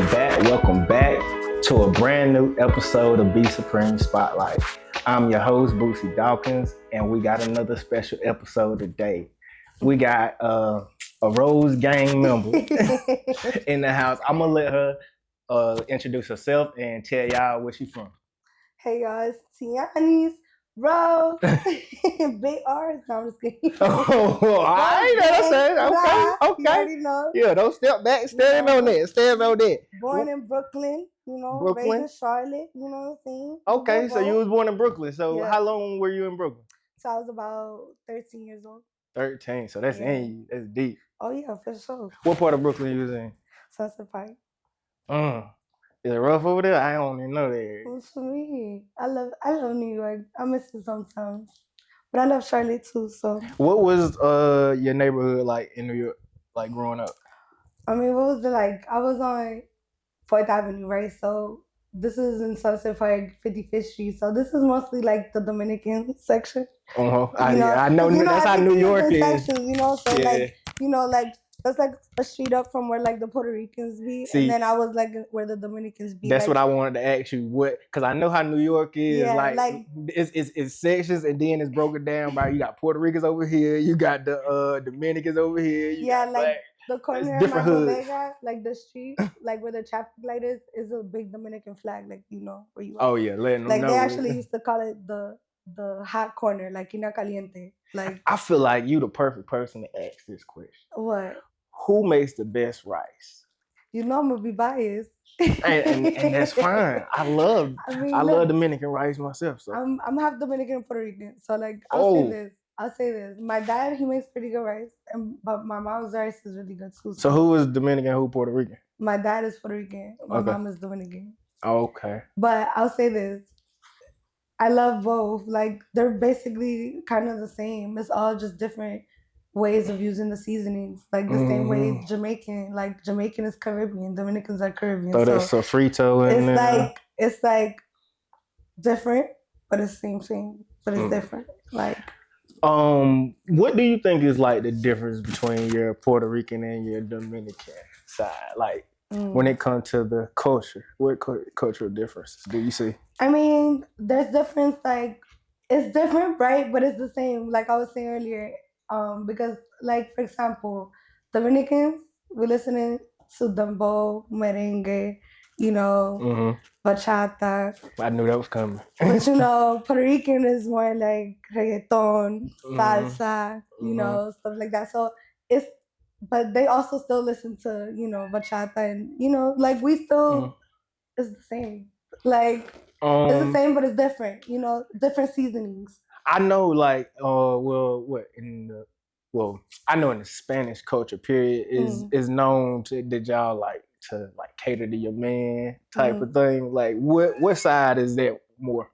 Welcome back to a brand new episode of Be Supreme Spotlight. I'm your host, Boosie Dawkins, and we got another special episode today. We got a Rose Gang member in the house. I'm gonna let her introduce herself and tell y'all where she's from. Hey y'all, it's Tianis, Rose, big R's. No, I'm just kidding. Oh, all right, that's it. Okay. You already know. Yeah, don't step back. Stand on that. Born in Brooklyn, Brooklyn? raised in Charlotte, you know what I'm saying? Okay, so you was born in Brooklyn. So Yeah. how long were you in Brooklyn? So I was about 13 years old. 13. So that's in you. That's deep. Oh yeah, for sure. What part of Brooklyn you was in? Sunset Park. Is it rough over there? I don't even know that. What's for me? I love New York. I miss it sometimes. But I love Charlotte too, so. What was your neighborhood like in New York, like growing up? I mean, what was it like? I was on 4th Avenue, right? So this is in Sunset Park, 55th Street. So this is mostly like the Dominican section. I know that's how New York is. Sections, so like that's like a street up from where like the Puerto Ricans be, See, and then I was like where the Dominicans be. That's what I wanted to ask you. Because I know how New York is. Yeah, like it's sections, and then it's broken down by you got Puerto Ricans over here, you got the Dominicans over here. The corner of my bodega, like the street, like where the traffic light is a big Dominican flag, like where you are. Oh yeah, letting them like know. They actually used to call it the hot corner, like Quina Caliente. Like I feel like you the perfect person to ask this question. What? Who makes the best rice? I'm gonna be biased. and that's fine. I love Dominican rice myself. So I'm half Dominican and Puerto Rican. So like I'll say this. My dad, he makes pretty good rice, but my mom's rice is really good too. So who is Dominican, who Puerto Rican? My dad is Puerto Rican. My mom is Dominican. Okay. But I'll say this. I love both. Like they're basically kind of the same. It's all just different ways of using the seasonings. Like the same way Jamaican is Caribbean, Dominicans are Caribbean. So there's sofrito in there. It's like different, but it's the same, but it's different. Like what do you think is like the difference between your Puerto Rican and your Dominican side? Like when it comes to the culture, what cultural differences do you see? I mean, there's difference, like it's different, right? But it's the same. Like I was saying earlier, because like for example, Dominicans, we're listening to dembow, merengue, bachata. I knew that was coming. But Puerto Rican is more like reggaeton, salsa, stuff like that. So but they also still listen to, bachata and, like we still, it's the same. Like, it's the same, but it's different, different seasonings. I know like, I know in the Spanish culture period is known that y'all like to like cater to your man type of thing. Like what side is that more?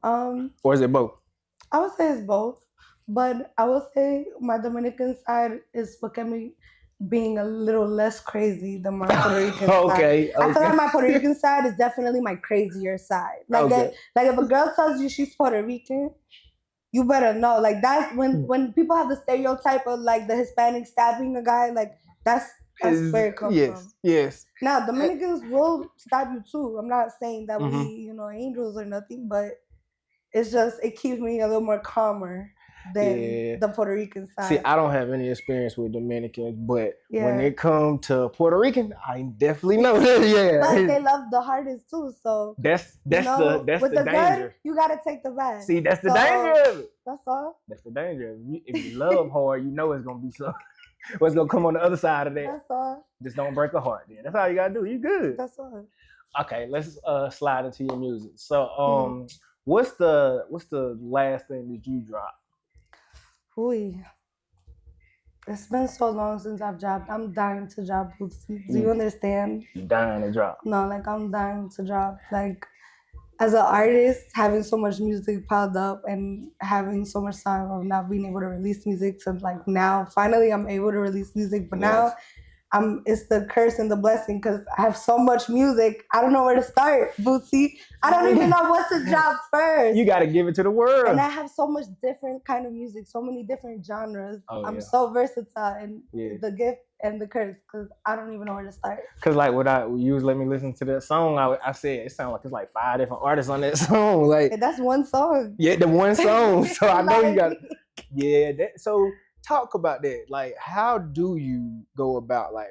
Or is it both? I would say it's both, but I would say my Dominican side is what kept me being a little less crazy than my Puerto Rican side. I feel like my Puerto Rican side is definitely my crazier side. Like if a girl tells you she's Puerto Rican, you better know. Like that's when people have the stereotype of like the Hispanic stabbing a guy, like that's where it comes from. Yes. Now Dominicans will stab you too. I'm not saying that we, angels or nothing, but it's just it keeps me a little more calmer than the Puerto Rican side. See, I don't have any experience with Dominicans, but when it comes to Puerto Rican, I definitely know that. Yeah, but they love the hardest too. So that's the danger. Gun, you gotta take the bag. See, that's the danger of it. That's all. That's the danger. If you love hard, you know it's gonna be something. What's gonna come on the other side of that? That's all. Just don't break a heart. Then that's all you gotta do. You good. That's all. Okay, let's slide into your music. So, what's the last thing that you dropped? It's been so long since I've dropped. I'm dying to drop. Do you understand? You're dying to drop. No, like I'm dying to drop. Like as an artist, having so much music piled up and having so much time of not being able to release music to like now, finally I'm able to release music. But now it's the curse and the blessing because I have so much music. I don't know where to start, Bootsy. I don't even know what to drop first. You got to give it to the world. And I have so much different kind of music, so many different genres. I'm so versatile, and the gift and the curse because I don't even know where to start. Because like when you was let me listen to that song, I said it sounded like it's like 5 different artists on that song. Like and that's one song. Yeah, the one song. So I know you got. Yeah, so talk about that. Like, how do you go about like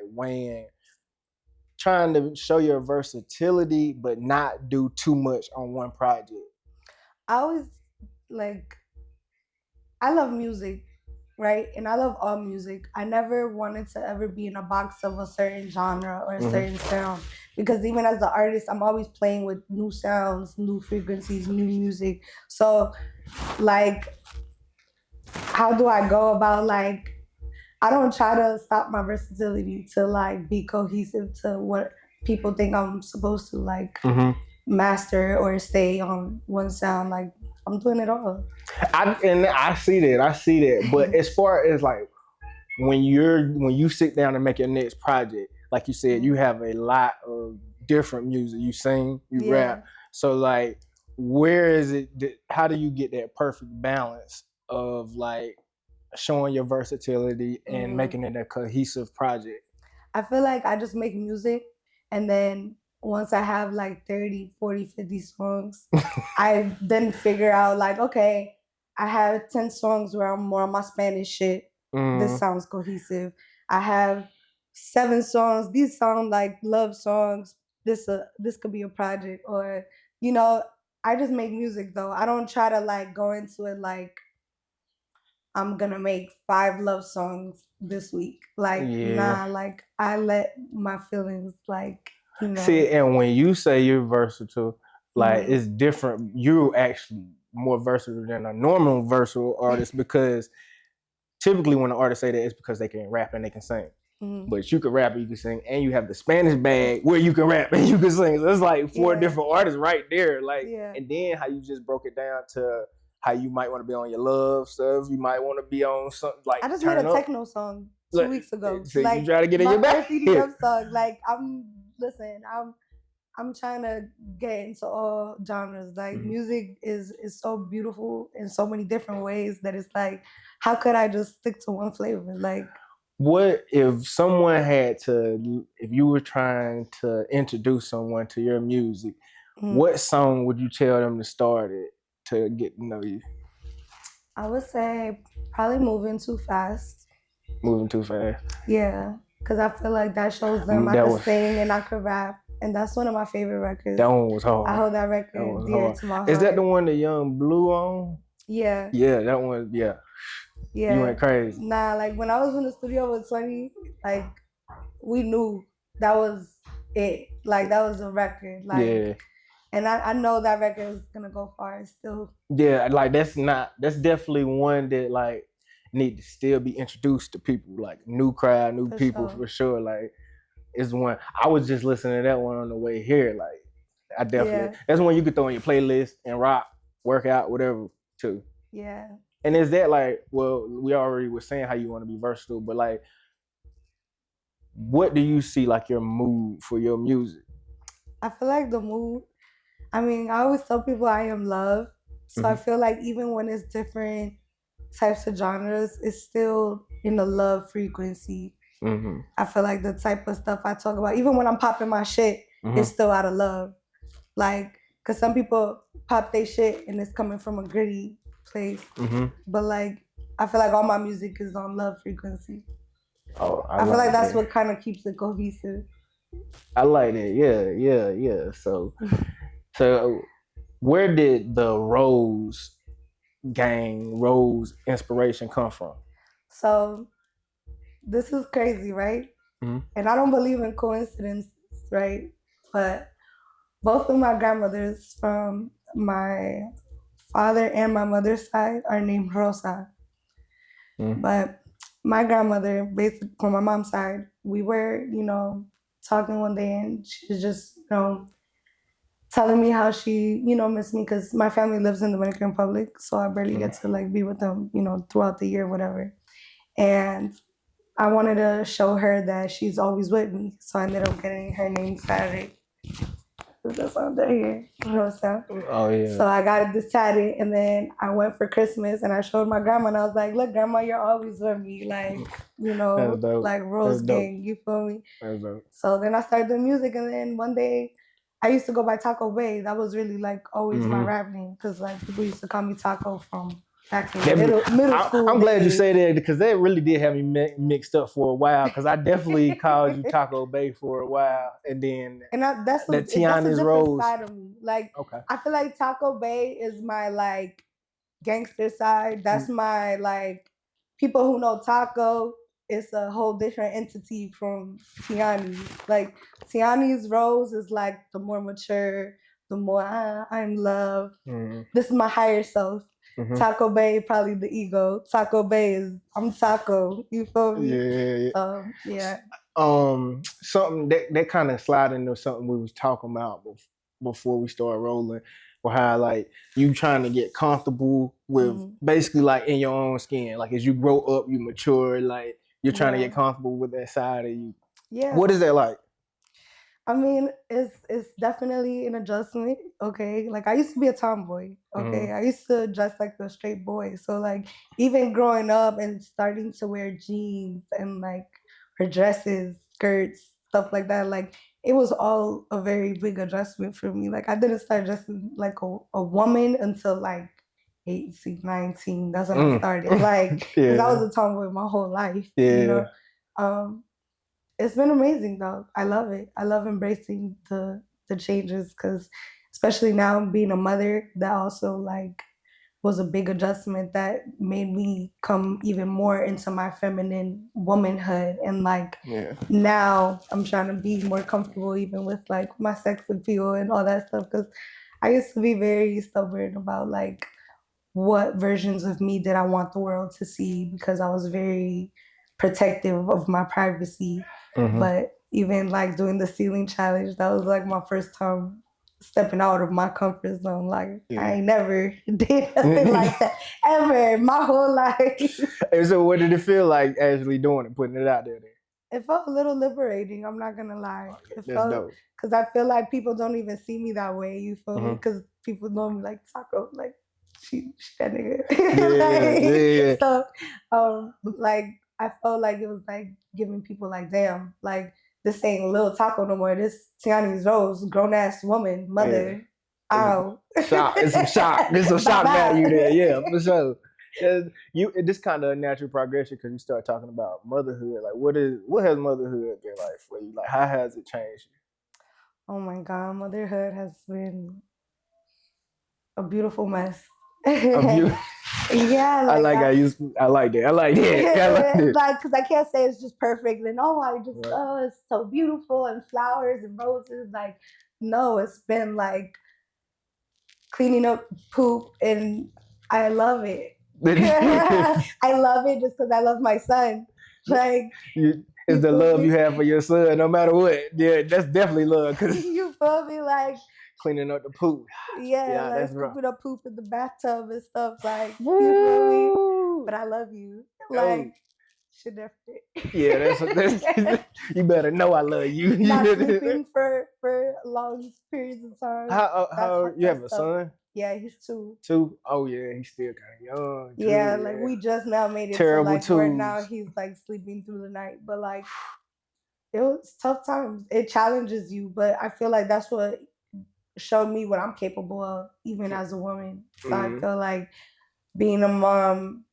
trying to show your versatility, but not do too much on one project? I always I love music, right? And I love all music. I never wanted to ever be in a box of a certain genre or a certain sound because even as an artist, I'm always playing with new sounds, new frequencies, new music. So, how do I go about I don't try to stop my versatility to be cohesive to what people think I'm supposed to master or stay on one sound. I'm doing it all. I see that. But as far as when you sit down and make your next project, like you said, you have a lot of different music. You sing, you rap. So where is it? How do you get that perfect balance of showing your versatility and making it a cohesive project? I feel like I just make music, and then once I have 30, 40, 50 songs, I then figure out okay, I have 10 songs where I'm more on my Spanish shit. This sounds cohesive. I have 7 songs. These sound like love songs. This could be a project, or I just make music though. I don't try to go into it I'm gonna make 5 love songs this week. Nah, I let my feelings See, and when you say you're versatile, it's different. You're actually more versatile than a normal versatile artist because typically when an artist say that, it's because they can rap and they can sing. But you can rap and you can sing, and you have the Spanish bag where you can rap and you can sing. So it's 4 different artists right there. And then how you just broke it down to how you might want to be on your love stuff. You might want to be on something I just made a techno song 2 weeks ago. So you try to get in your bag. EDM song. I'm trying to get into all genres. Music is so beautiful in so many different ways that it's how could I just stick to one flavor? What if someone if you were trying to introduce someone to your music, what song would you tell them to start it to get to know you? I would say probably Moving Too Fast. Moving Too Fast? Yeah, because I feel like that shows them I could sing and I could rap. And that's one of my favorite records. That one was hard. I hold that record dear to my heart. Is that the one that Young Blue on? Yeah. Yeah, that one, yeah. You went crazy. Nah, when I was in the studio with 20, we knew that was it. That was a record. And I know that record is gonna go far still. Yeah, that's definitely one that need to still be introduced to people, new crowd, new people for sure. It's one. I was just listening to that one on the way here. I definitely that's one you could throw in your playlist and rock, work out, whatever too. Yeah. And is that we already were saying how you want to be versatile, but what do you see your mood for your music? I feel like the mood, I always tell people I am love. So I feel even when it's different types of genres, it's still in the love frequency. I feel like the type of stuff I talk about, even when I'm popping my shit, it's still out of love. Because some people pop their shit and it's coming from a gritty place. But I feel like all my music is on love frequency. Oh, I feel like that's what kind of keeps it cohesive. I like it. Yeah. So where did the Rose inspiration come from? So this is crazy, right? And I don't believe in coincidences, right? But both of my grandmothers from my father and my mother's side are named Rosa. But my grandmother, basically from my mom's side, we were, talking one day and she was just, telling me how she, missed me because my family lives in the Dominican Republic. So I barely get to be with them, throughout the year, whatever. And I wanted to show her that she's always with me. So I ended up getting her name tatted. That's under here. You know what I'm saying? Oh yeah. So I got this tatted, and then I went for Christmas, and I showed my grandma, and I was like, "Look, grandma, you're always with me, like like Rose Gang." You feel me? That's dope. So then I started doing music, and then one day I used to go by Taco Bay. That was really like always my rap name because like people used to call me Taco from back in middle school. I'm glad you say that because that really did have me mixed up for a while. Because I definitely called you Taco Bay for a while, and then that's a different side of me. Like, okay. I feel like Taco Bay is my like gangster side. That's my like people who know Taco. It's a whole different entity from Tianis. Like Tianis Rose is like the more mature, the more I'm love. This is my higher self. Taco Bay probably the ego. Taco Bay is I'm Taco. You feel me? Yeah. So yeah. Something that kind of slide into something we was talking about before we started rolling, or how like you trying to get comfortable with basically like in your own skin. Like as you grow up, you mature. Like you're trying to get comfortable with that side of you. Yeah. What is that like? I mean, it's definitely an adjustment, okay? Like I used to be a tomboy, okay? I used to dress like a straight boy. So like even growing up and starting to wear jeans and like or dresses, skirts, stuff like that, like it was all a very big adjustment for me. Like I didn't start dressing like a woman until like 18, 19. That's when I started. Like, because I was a tomboy my whole life, you know? It's been amazing though. I love it. I love embracing the changes because especially now being a mother, that also like was a big adjustment that made me come even more into my feminine womanhood. And like now I'm trying to be more comfortable even with like my sex appeal and all that stuff because I used to be very stubborn about like what versions of me did I want the world to see because I was very protective of my privacy. But even like doing the ceiling challenge, that was like my first time stepping out of my comfort zone. Like I ain't never did nothing like that ever my whole life. And so what did it feel like actually doing it, putting it out there? It felt a little liberating. I'm not gonna lie. It felt because I feel like people don't even see me that way. You feel me? Because people know me like Taco, like she that nigga. So like I felt like it was like giving people like damn, like this ain't little Taco no more. This Tianis Rose, grown ass woman, mother. Ow. It's some shock. There's some shock value there. Yeah, for sure. This kind of a natural progression because you start talking about motherhood. Like, what has motherhood been like for you? Like, how has it changed you? Oh my God, motherhood has been a beautiful mess. Yeah, like I like that. I like that. Like, because I can't say it's just perfect and it's so beautiful and flowers and roses. Like, no, it's been like cleaning up poop and I love it. I love it just because I love my son. Like, it's the love you have for your son, no matter what. Yeah, that's definitely love. Cause you feel me? Like cleaning up the poop. Yeah, like scooping up poop in the bathtub and stuff. Like, you feel me? But I love you. Like, should never. Yeah, that's you better know I love you. Not sleeping for long periods of time. How you have a son? Yeah, he's 2. 2? Oh yeah, he's still kind of young. Yeah, like we just now made it terrible to like where now he's like sleeping through the night. But like it was tough times. It challenges you, but I feel like that's what showed me what I'm capable of, even as a woman. So I feel like being a mom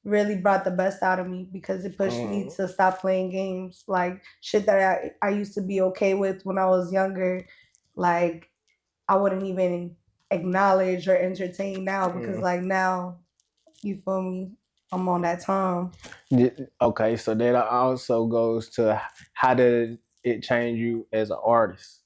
really brought the best out of me because it pushed me to stop playing games. Like shit that I used to be okay with when I was younger, like I wouldn't even acknowledge or entertain now because like now, you feel me? I'm on that time. Okay, so that also goes to how did it change you as an artist?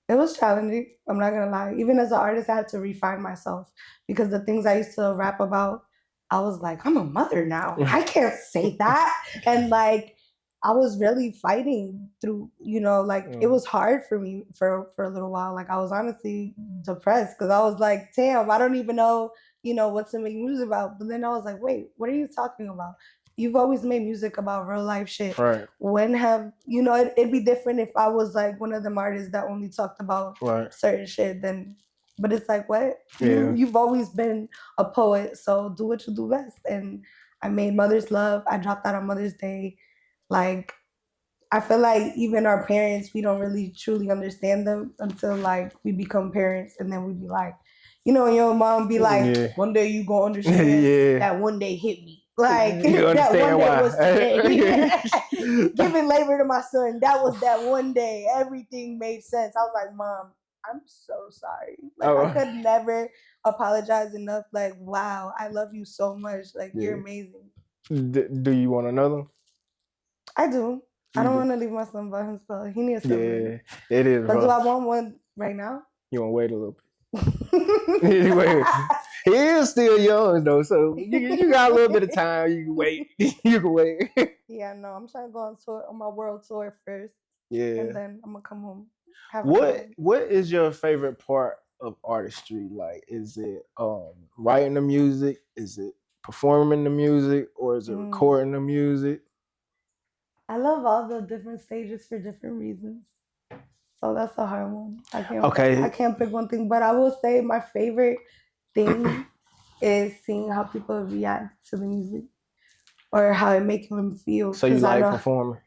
It was challenging. I'm not gonna lie. Even as an artist, I had to refine myself because the things I used to rap about, I was like, I'm a mother now. I can't say that. And like, I was really fighting through, like it was hard for me for a little while. Like I was honestly depressed because I was like, damn, I don't even know, what to make music about. But then I was like, wait, what are you talking about? you've always made music about real life shit. Right. When have it'd be different if I was like one of them artists that only talked about certain shit. Then, but it's like what you've always been a poet, so do what you do best. And I made Mother's Love. I dropped that on Mother's Day. Like, I feel like even our parents, we don't really truly understand them until like we become parents, and then we be like, your mom be like, one day you gonna understand that one day hit me. Like that one day was today. Giving labor to my son, that was that one day. Everything made sense. I was like, Mom, I'm so sorry. Like I could never apologize enough. Like, wow, I love you so much. Like you're amazing. Do you want another one? I do. I don't want to leave my son by himself. He needs something. Yeah, it is. But do I want one right now? You want to wait a little bit? He is still young though, so you got a little bit of time. You can wait. You can wait. Yeah, no, I'm trying to go on tour, on my world tour first. Yeah, and then I'm gonna come home. What is your favorite part of artistry? Like, is it writing the music? Is it performing the music, or is it recording the music? I love all the different stages for different reasons. So that's a hard one. I can't pick one thing, but I will say my favorite thing is seeing how people react to the music or how it makes them feel. So you like performing?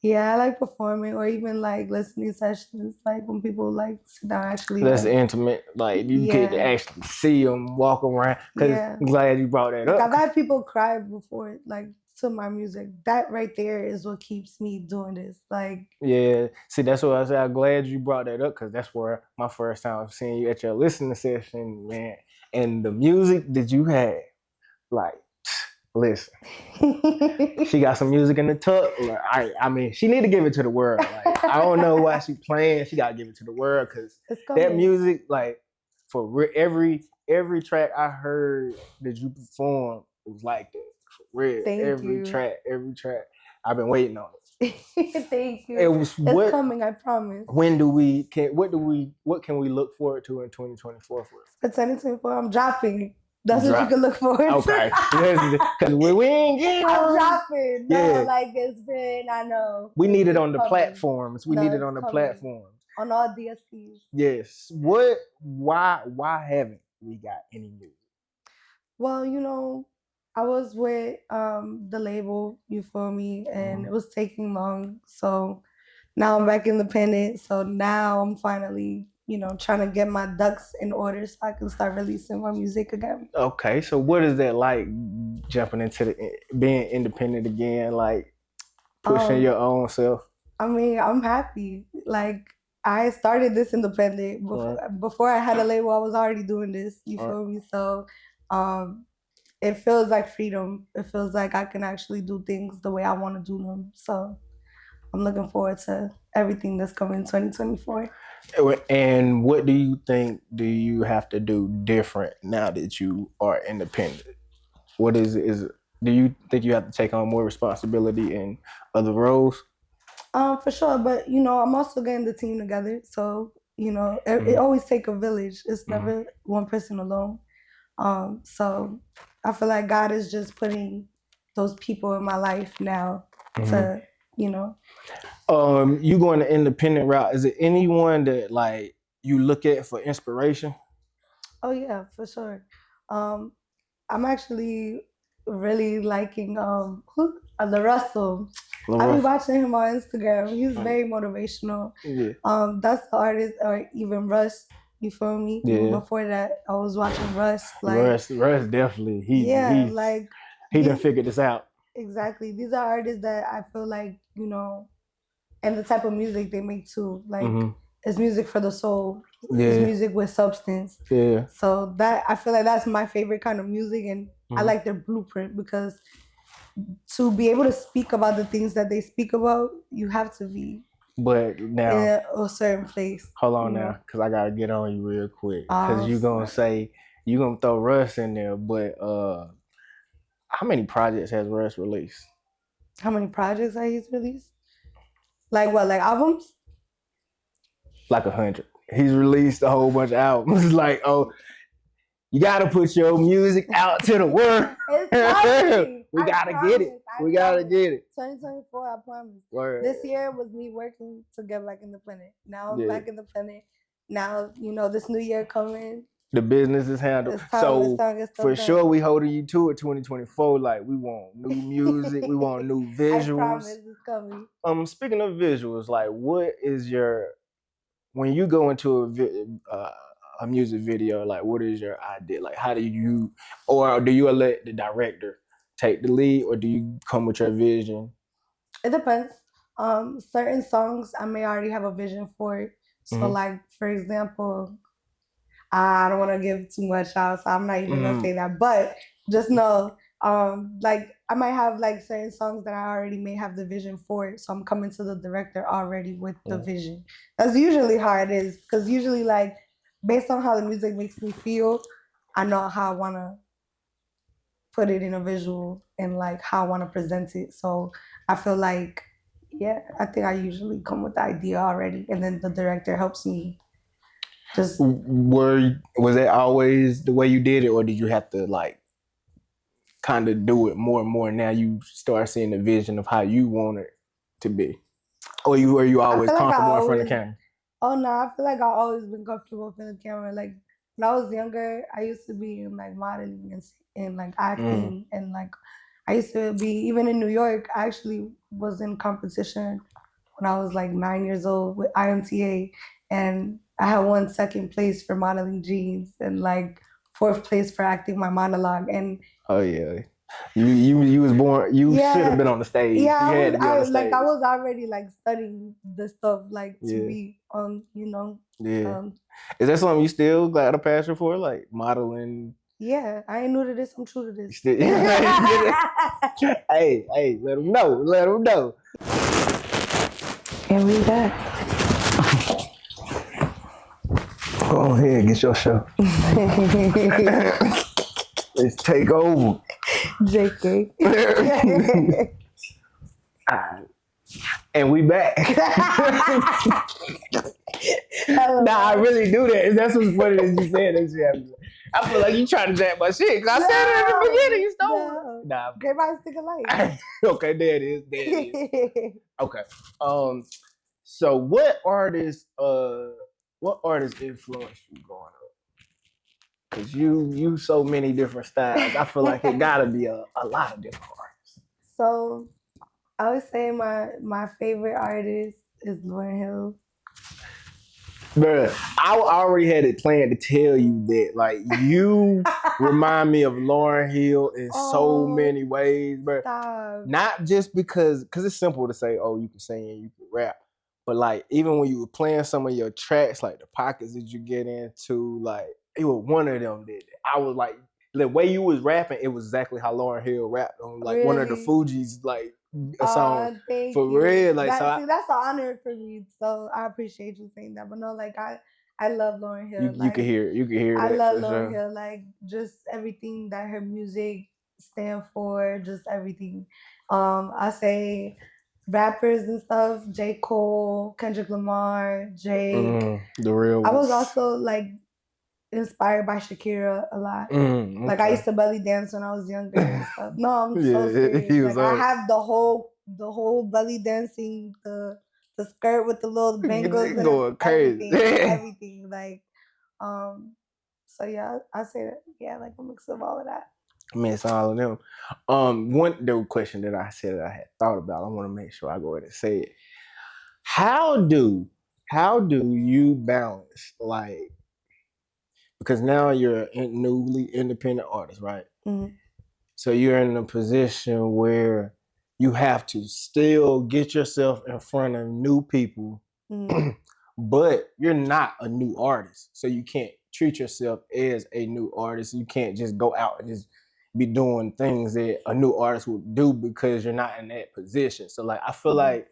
Yeah, I like performing, or even like listening sessions, like when people like sit down actually. That's intimate, like you get to actually see them walk around. Cause I'm glad you brought that up. I've had people cry before, like to my music. That right there is what keeps me doing this. Like, yeah, see, that's what I said. I'm glad you brought that up because that's where my first time seeing you at your listening session, man. And the music that you had, like, listen, she got some music in the tuck. Like, I mean, she need to give it to the world. Like, I don't know why she playing. She got to give it to the world because that music, like, for every track I heard that you performed, it was like that. For real. Every track. I've been waiting on it. Thank you. It's coming, I promise. What can we look forward to in 2024 for? For 2024, I'm dropping. That's what you can look forward to. Okay. Because we ain't getting I'm dropping. No, like it's been, I know. We need it on the platforms. We need it on the platforms. On all DSPs. Yes. Why haven't we got any music? Well, I was with the label, you feel me, and it was taking long. So now I'm back independent. So now I'm finally, trying to get my ducks in order so I can start releasing my music again. Okay, so what is that like, jumping into being independent again, like pushing your own self? I mean, I'm happy. Like, I started this independent. Before I had a label, I was already doing this, you feel me? So it feels like freedom. It feels like I can actually do things the way I want to do them. So I'm looking forward to everything that's coming in 2024. And what do you think do you have to do different now that you are independent? What is it? Do you think you have to take on more responsibility in other roles? For sure, but I'm also getting the team together. So it always takes a village. It's never one person alone. So I feel like God is just putting those people in my life now to you going the independent route. Is it anyone that like you look at for inspiration? Oh yeah, for sure. I'm actually really liking the Russell. I've been watching him on Instagram. He's very motivational. Yeah. That's the artist, or even Russ. You feel me? Yeah. Before that, I was watching Russ. Like Russ definitely. He done figured this out. Exactly. These are artists that I feel like, and the type of music they make too. Like it's music for the soul. Yeah. It's music with substance. Yeah. So that I feel like that's my favorite kind of music, and I like their blueprint because to be able to speak about the things that they speak about, you have to be now in a certain place. Hold on now, because I gotta get on you real quick. Because you're gonna throw Russ in there, but how many projects has Russ released? How many projects he's released? Like what? Like albums? Like 100. He's released a whole bunch of albums. Like, you gotta put your music out to the world. It's We gotta get it. We gotta get it. 2024, I promise. Word. This year was me working to get back in the planet. Now I'm back in the planet. Now, this new year coming. The business is handled. So for sure, we holding you to it. 2024. Like we want new music, we want new visuals. I promise it's coming. Speaking of visuals, like what is when you go into a music video? Like what is your idea? Like how do you, or do you let the director take the lead, or do you come with your vision? It depends. Certain songs I may already have a vision for it. So like for example, I don't want to give too much out, so I'm not even gonna say that. But just know, like I might have like certain songs that I already may have the vision for it. So I'm coming to the director already with the vision. That's usually how it is, because usually like based on how the music makes me feel, I know how I wanna put it in a visual and like how I wanna present it. So I feel like, yeah, I think I usually come with the idea already, and then the director helps me. Was that always the way you did it, or did you have to like kind of do it more and more? Now you start seeing the vision of how you want it to be, or were you always comfortable in front of the camera? Oh no, I feel like I've always been comfortable in front of the camera. Like when I was younger, I used to be in like modeling and like acting, and like I used to be even in New York. I actually was in competition when I was like 9 years old with IMTA, and I had won second place for modeling jeans and like fourth place for acting my monologue. And oh yeah, you was born. You should have been on the stage. Yeah, you had to be on the stage. Like I was already like studying the stuff like to be on. Yeah. Is that something you still got a passion for, like modeling? Yeah, I ain't new to this. I'm true to this. Hey, let them know. Let them know. And we back. Go ahead, get your show. Let's take over. JK. And we back. Nah, I really do that. That's what's funny that you said that shit. I feel like you trying to jack my shit. Cause I said it at the beginning. You stole it. Nah. Great minds think alike. Okay, there it is. Okay. So what artists influenced you growing up? Cause you so many different styles. I feel like it gotta be a lot of different artists. So I would say my favorite artist is Lauryn Hill. Bruh, I already had it planned to tell you that, like, you remind me of Lauryn Hill in so many ways, bruh. Stop. Not just because it's simple to say, oh, you can sing and you can rap, but like even when you were playing some of your tracks, like the pockets that you get into, like it was one of them that I was like, the way you was rapping, it was exactly how Lauryn Hill rapped on like one of the Fugees, like a song for real. Like that's an honor for me. So I appreciate you saying that. But no, like I love Lauryn Hill. You can hear it. I love Lauryn Hill. Like just everything that her music stands for, just everything. I say rappers and stuff, J. Cole, Kendrick Lamar, Drake. The real ones. I was also like inspired by Shakira a lot. Like I used to belly dance when I was younger and stuff. No, I'm so serious. Like I have the whole belly dancing, the skirt with the little bangles, going crazy, everything. Like, so yeah, I say that. Yeah, like a mix of all of that. Mix all of them. The question that I said that I had thought about, I want to make sure I go ahead and say it. How do you balance, like, because now you're a newly independent artist, right? Mm-hmm. So you're in a position where you have to still get yourself in front of new people, but you're not a new artist. So you can't treat yourself as a new artist. You can't just go out and just be doing things that a new artist would do because you're not in that position. So like, I feel like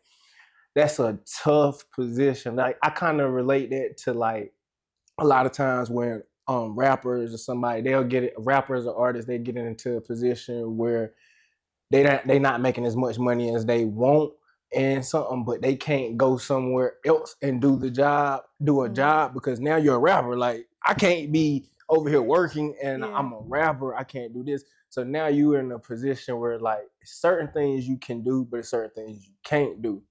that's a tough position. Like I kind of relate that to like a lot of times when rappers or somebody, rappers or artists, they get into a position where they not making as much money as they want and something, but they can't go somewhere else and do a job because now you're a rapper. Like I can't be over here working and I'm a rapper. I can't do this. So now you're in a position where like certain things you can do, but certain things you can't do.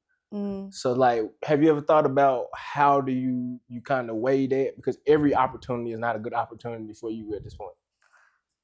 So like, have you ever thought about how do you kind of weigh that? Because every opportunity is not a good opportunity for you at this point.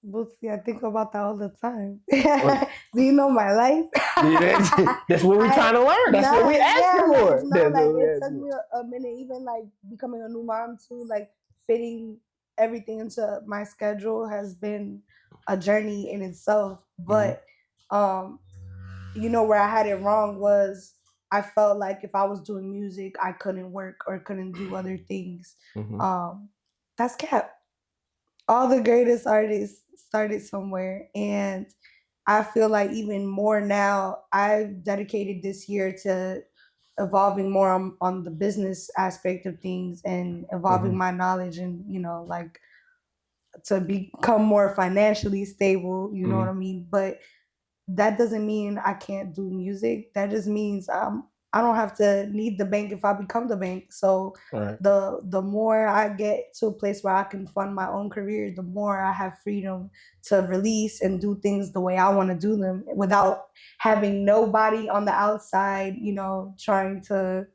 Bootsy, I think about that all the time. Do you know my life? That's what we're trying to learn. That's what we asking for. It took me a minute, even like becoming a new mom too, like fitting everything into my schedule has been a journey in itself. But where I had it wrong was I felt like if I was doing music, I couldn't work or couldn't do other things. That's cap. All the greatest artists started somewhere, and I feel like even more now, I've dedicated this year to evolving more on the business aspect of things and evolving my knowledge and, like to become more financially stable, you know what I mean? But that doesn't mean I can't do music. That just means I don't have to need the bank if I become the bank. So the more I get to a place where I can fund my own career, the more I have freedom to release and do things the way I want to do them without having nobody on the outside, trying to,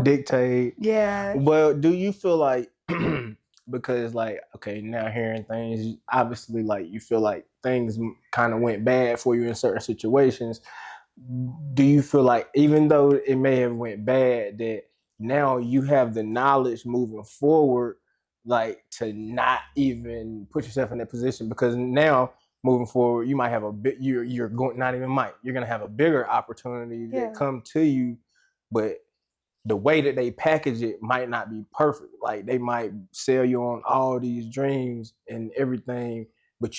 dictate. Yeah. Well, do you feel like because like, okay, now hearing things, obviously like you feel like things kind of went bad for you in certain situations. Do you feel like even though it may have went bad, that now you have the knowledge moving forward, like to not even put yourself in that position? Because now moving forward, you might have a bit, you're going, not even might, you're going to have a bigger opportunity that come to you, but the way that they package it might not be perfect. Like they might sell you on all these dreams and everything, but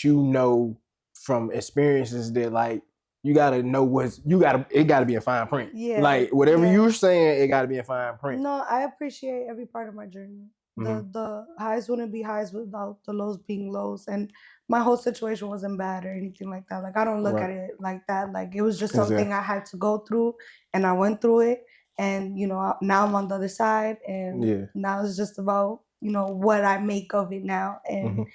from experiences that like you gotta know it gotta be in fine print. Yeah. Like whatever you're saying, it gotta be in fine print. No, I appreciate every part of my journey. The highs wouldn't be highs without the lows being lows. And my whole situation wasn't bad or anything like that. Like I don't look at it like that. Like it was just something I had to go through and I went through it. And, now I'm on the other side and now it's just about, what I make of it now. And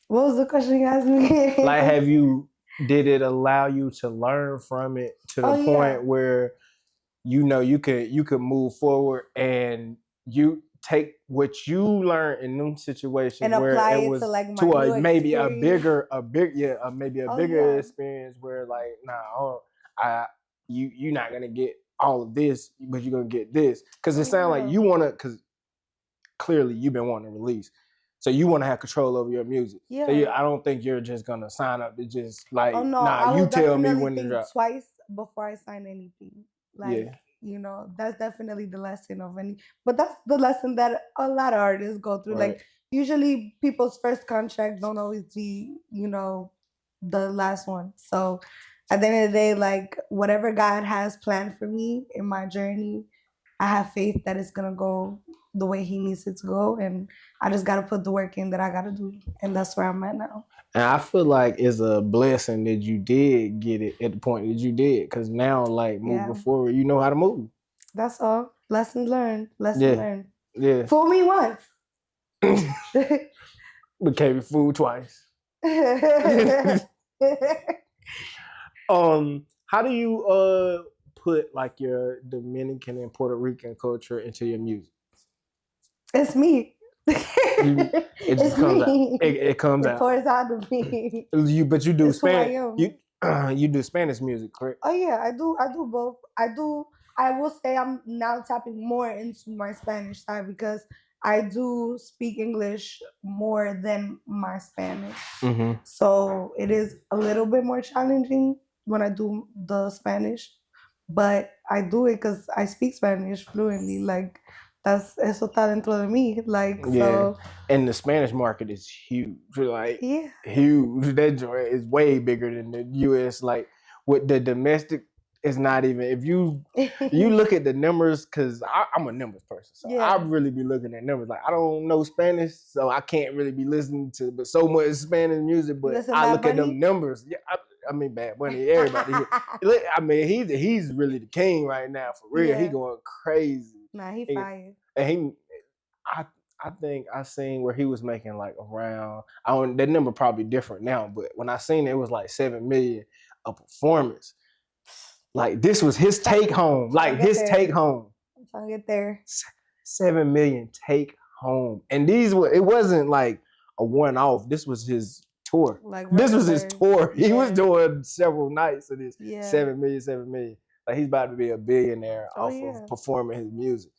what was the question you asked me? Like did it allow you to learn from it to the point where you could move forward and you take what you learned in new situations and where apply it was to like my maybe a bigger experience where like you're not gonna get all of this, but you're gonna get this because it sounds like you wanna, because clearly you've been wanting to release. So you want to have control over your music. Yeah. So I don't think you're just gonna sign up to just like, you tell me when to drop. Twice before I sign anything. Like, that's definitely the lesson of but that's the lesson that a lot of artists go through. Like usually people's first contract don't always be, the last one. So at the end of the day, like whatever God has planned for me in my journey, I have faith that it's gonna go the way He needs it to go, and I just gotta put the work in that I gotta do, and that's where I'm at now. And I feel like it's a blessing that you did get it at the point that you did, because now, like moving forward, you know how to move. That's all. Lessons learned. Learned. Yeah. Fool me once, became fool twice. How do you put like your Dominican and Puerto Rican culture into your music? It's me. It just comes out. It comes out. It pours out of me. But you do Spanish. You do Spanish music, correct? Oh yeah, I do both. I will say I'm now tapping more into my Spanish side because I do speak English more than my Spanish. So it is a little bit more challenging when I do the Spanish, but I do it because I speak Spanish fluently. Like eso está dentro de mí. Like so. And the Spanish market is huge. Like huge. That joint is way bigger than the US. Like with the domestic, it's not even, if you look at the numbers, because I'm a numbers person, so I really be looking at numbers. Like I don't know Spanish, so I can't really be listening to so much Spanish music, but I look at them numbers. Yeah, I mean Bad Bunny, everybody here. I mean he's really the king right now, for real. He going crazy. Nah, he fire. And I think I seen where he was making like around, I don't, that number probably different now, but when I seen it, it was like 7 million a performance. Like this was his take home. Like his take home. I'm trying to get there. 7 million take home. And these were, it wasn't like a one-off. This was his tour. Like this was his tour. Yeah. He was doing several nights of this. 7 million. Like he's about to be a billionaire off of performing his music.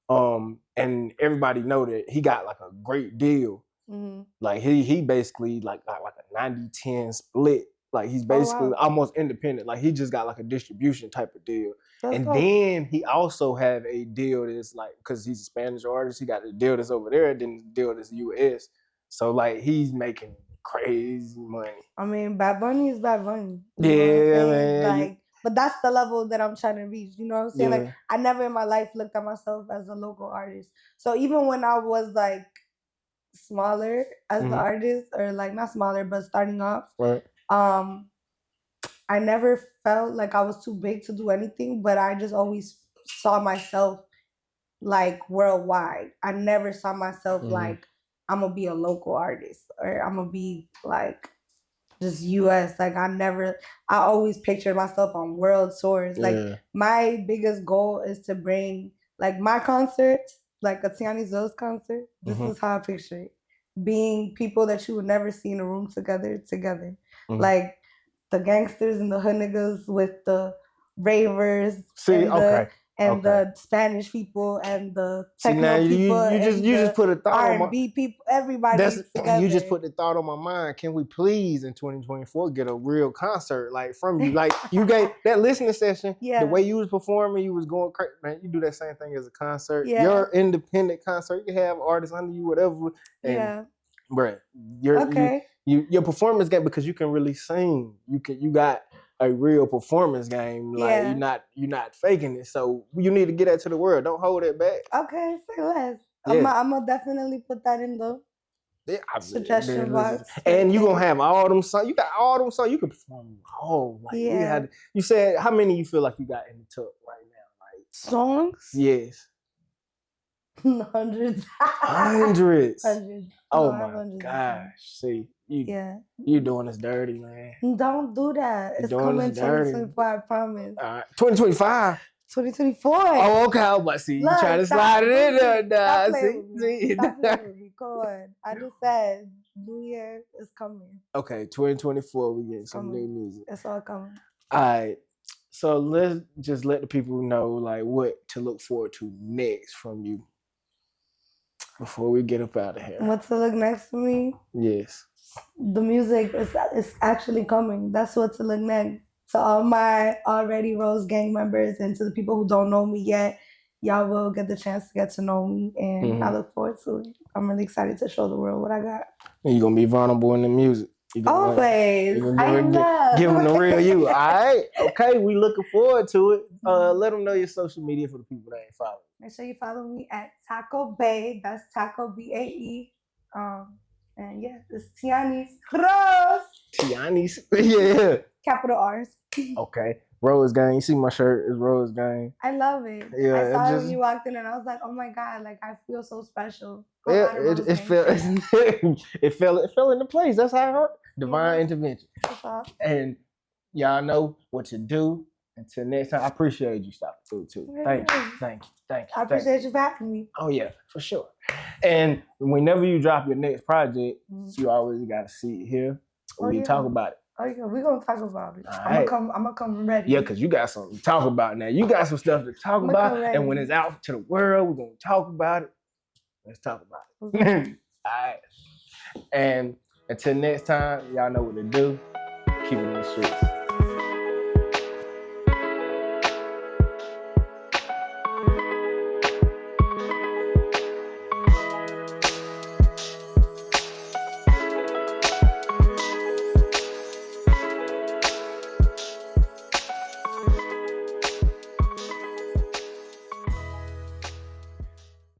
And everybody know that he got like a great deal. Mm-hmm. Like he basically like got like a 90-10 split. Like he's basically almost independent. Like he just got like a distribution type of deal. Then he also have a deal that's like, because he's a Spanish artist, he got a deal that's over there, then the deal that's US. So like he's making crazy money. I mean, Bad Bunny is Bad Bunny. Yeah, man. Like, but that's the level that I'm trying to reach. You know what I'm saying? Yeah. Like I never in my life looked at myself as a local artist. So even when I was like smaller as the artist, or like not smaller, but starting off, right. I never felt like I was too big to do anything, but I just always saw myself like worldwide. I never saw myself like I'm gonna be a local artist or I'm gonna be like just US. Like I always pictured myself on world tours. Yeah. Like my biggest goal is to bring like my concerts, like a Tianis concert. This is how I picture it. Being people that you would never see in a room together. Like the gangsters and the hood niggas with the ravers and the Spanish people and the techno people. You just put a thought on my R&B people, everybody together. You just put the thought on my mind. Can we please in 2024 get a real concert like from you? Like you gave that listening session, the way you was performing, you was going crazy. Man, you do that same thing as a concert. Yeah. Your independent concert, you can have artists under you, whatever. And, bruh, your performance game, because you can really sing. You got a real performance game. Like you're not faking it. So you need to get that to the world. Don't hold it back. Okay, say less. Yeah. I'm gonna definitely put that in the suggestion box. And you gonna have all them songs. You got all them songs. You can perform them all. Like you said, how many you feel like you got in the tuck right now? Like songs? Yes. Hundreds. Oh my gosh. See, you're doing us dirty, man. Don't do that. It's coming 2024, I promise. 2025. 2024. Oh, okay. I was about to see you trying to slide it in there. Stop playing with me. Go on. I just said New Year is coming. Okay, 2024, we get some new music. It's all coming. All right. So let's just let the people know like what to look forward to next from you before we get up out of here. What to look next to me? Yes. The music is actually coming. That's what to look next. To all my already Rose Gang members and to the people who don't know me yet, y'all will get the chance to get to know me, and I look forward to it. I'm really excited to show the world what I got. And you're going to be vulnerable in the music. Always. Give them the real you. All right. Okay. We looking forward to it. Let them know your social media for the people that ain't following. Make sure you follow me at Taco Bae. That's Taco BAE. And yeah, it's Tianis Rose. Tianis. Yeah. Capital R's. Okay. Rose Gang. You see my shirt? It's Rose Gang. I love it. Yeah. I saw it when you walked in and I was like, oh my God, like I feel so special. It fell into place. That's how it hurt. Divine intervention. And y'all know what to do. Until next time, I appreciate you stopping through too. Thank you. I appreciate you for having me. Oh yeah, for sure. And whenever you drop your next project, you always gotta see it here. We talk about it. Oh yeah, we're gonna talk about it. I'm gonna come ready. Yeah, because you got something to talk about now. You got some stuff to talk about. And when it's out to the world, we're gonna talk about it. Let's talk about it. All right. And until next time, y'all know what to do. Keep it in the streets.